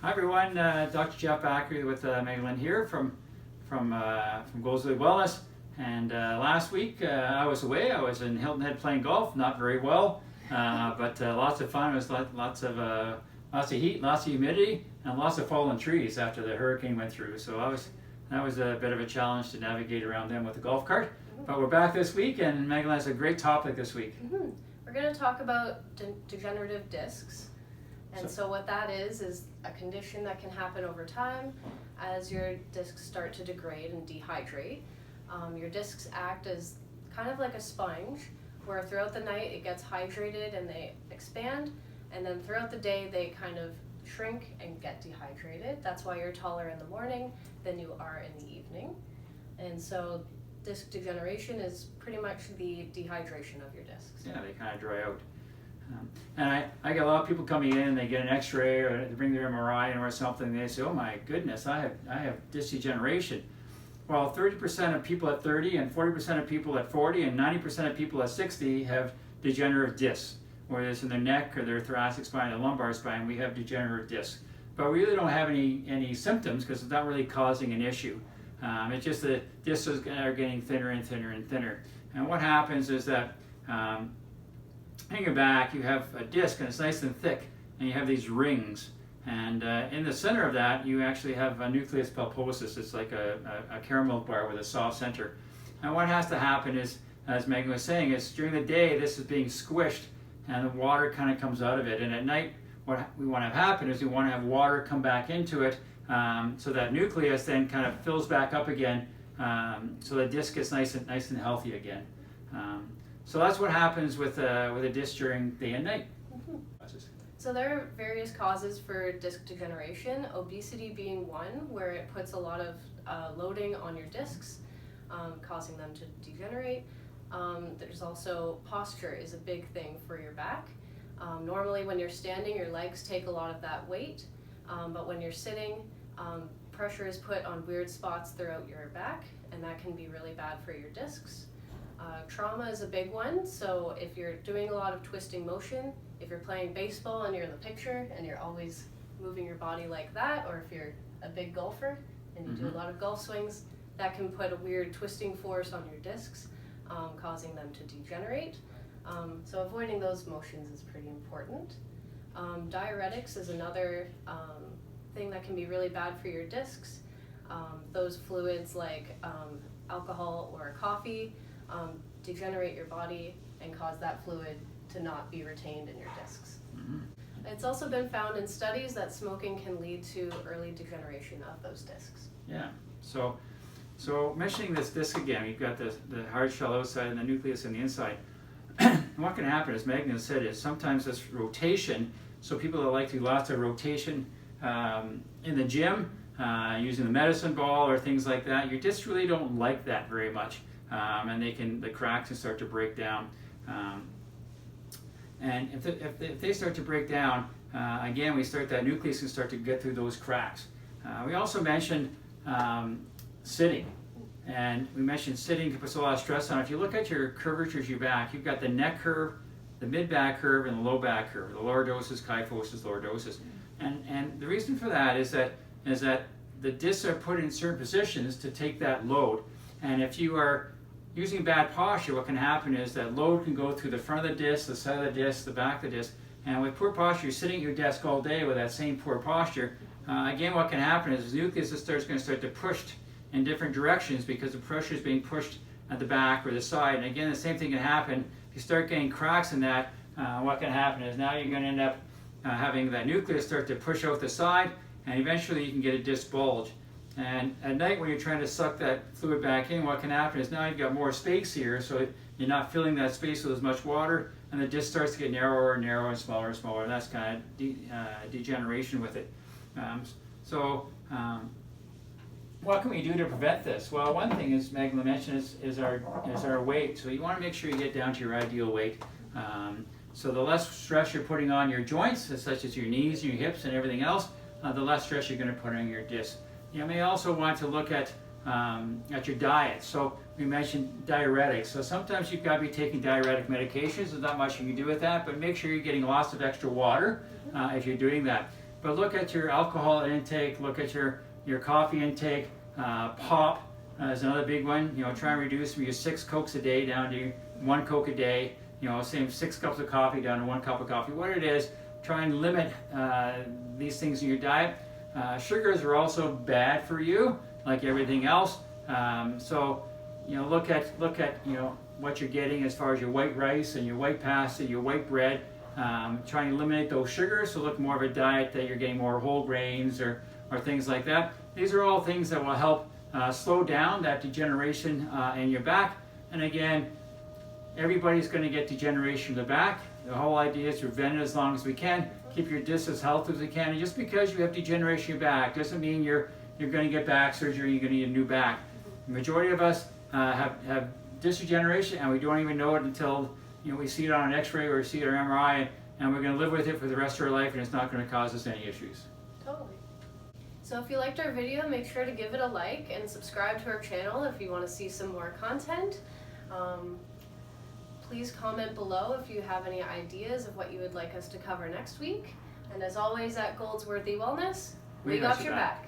Hi everyone, Dr. Jeff Ackery with Magdalene here from Goldsleigh Wellness. And last week I was away. I was in Hilton Head playing golf, not very well, but lots of fun. It was lots of heat, lots of humidity, and lots of fallen trees after the hurricane went through. So that was a bit of a challenge to navigate around them with the golf cart. But we're back this week, and Magdalene has a great topic this week. We're going to talk about degenerative discs. And so what that is a condition that can happen over time as your discs start to degrade and dehydrate. Your discs act as kind of like a sponge, where throughout the night it gets hydrated and they expand, and then throughout the day they kind of shrink and get dehydrated. That's why you're taller in the morning than you are in the evening. And so disc degeneration is pretty much the dehydration of your discs. Yeah, they kind of dry out. And I get a lot of people coming in, they get an x-ray or they bring their MRI or something, and they say, oh my goodness, I have disc degeneration. Well, 30% of people at 30 and 40% of people at 40 and 90% of people at 60 have degenerative discs, whether it's in their neck or their thoracic spine or lumbar spine. We have degenerative discs. But we really don't have any symptoms because it's not really causing an issue. It's just that discs are getting thinner and thinner and thinner. And what happens is that in your back, you have a disc and it's nice and thick, and you have these rings. And in the center of that, you actually have a nucleus pulposus. It's like a caramel bar with a soft center. And what has to happen is, as Megan was saying, is during the day, this is being squished and the water kind of comes out of it. And at night, what we want to have happen is we want to have water come back into it, so that nucleus then kind of fills back up again, so the disc gets nice and healthy again. So that's what happens with a disc during day and night. So there are various causes for disc degeneration, obesity being one, where it puts a lot of loading on your discs, causing them to degenerate. There's also posture is a big thing for your back. Normally when you're standing, your legs take a lot of that weight, but when you're sitting, pressure is put on weird spots throughout your back, and that can be really bad for your discs. Trauma is a big one, so if you're doing a lot of twisting motion, if you're playing baseball and you're in the picture and you're always moving your body like that, or if you're a big golfer and you do a lot of golf swings, that can put a weird twisting force on your discs, causing them to degenerate. So avoiding those motions is pretty important. Diuretics is another thing that can be really bad for your discs. Those fluids like alcohol or coffee degenerate your body and cause that fluid to not be retained in your discs. It's also been found in studies that smoking can lead to early degeneration of those discs. Yeah, so mentioning this disc again, you've got the hard shell outside and the nucleus on the inside. And what can happen, as Megan said, is sometimes this rotation, so people that like to do lots of rotation in the gym, using the medicine ball or things like that, your discs really don't like that very much. And the cracks can start to break down. And if they start to break down, again, that nucleus can start to get through those cracks. We also mentioned sitting. And we mentioned sitting puts a lot of stress on. If you look at your curvatures of your back, you've got the neck curve, the mid-back curve, and the low back curve. The lordosis, kyphosis, lordosis. And the reason for that is that the discs are put in certain positions to take that load. And if you are using bad posture, what can happen is that load can go through the front of the disc, the side of the disc, the back of the disc. And with poor posture, you're sitting at your desk all day with that same poor posture. Again, what can happen is the nucleus is going to start to push in different directions because the pressure is being pushed at the back or the side. And again, the same thing can happen. If you start getting cracks in that, what can happen is now you're going to end up having that nucleus start to push out the side, and eventually you can get a disc bulge. And at night when you're trying to suck that fluid back in, what can happen is now you've got more space here, so you're not filling that space with as much water, and the disc starts to get narrower and narrower and smaller and smaller, and that's kind of degeneration with it. What can we do to prevent this? Well, one thing, as Magdalene mentioned, is our weight. So you want to make sure you get down to your ideal weight. So the less stress you're putting on your joints, such as your knees, your hips, and everything else, the less stress you're going to put on your disc. You may also want to look at your diet. So we mentioned diuretics. So sometimes you've got to be taking diuretic medications. There's not much you can do with that, but make sure you're getting lots of extra water if you're doing that. But look at your alcohol intake, look at your coffee intake. Pop is another big one. You know, try and reduce from your 6 Cokes a day down to 1 Coke a day. You know, same 6 cups of coffee down to 1 cup of coffee. What it is, try and limit these things in your diet. Sugars are also bad for you, like everything else. So, you know, look at you know what you're getting as far as your white rice and your white pasta, your white bread. Try and eliminate those sugars. So look more of a diet that you're getting more whole grains or things like that. These are all things that will help slow down that degeneration in your back. And again, everybody's going to get degeneration in the back. The whole idea is to prevent it as long as we can. Keep your disc as healthy as we can. And just because you have degeneration in your back doesn't mean you're going to get back surgery. You're going to need a new back. The majority of us have disc degeneration, and we don't even know it until we see it on an X-ray or see it on an MRI, and we're going to live with it for the rest of our life, and it's not going to cause us any issues. Totally. So if you liked our video, make sure to give it a like and subscribe to our channel if you want to see some more content. Please comment below if you have any ideas of what you would like us to cover next week. And as always at Goldsworthy Wellness, we got your back.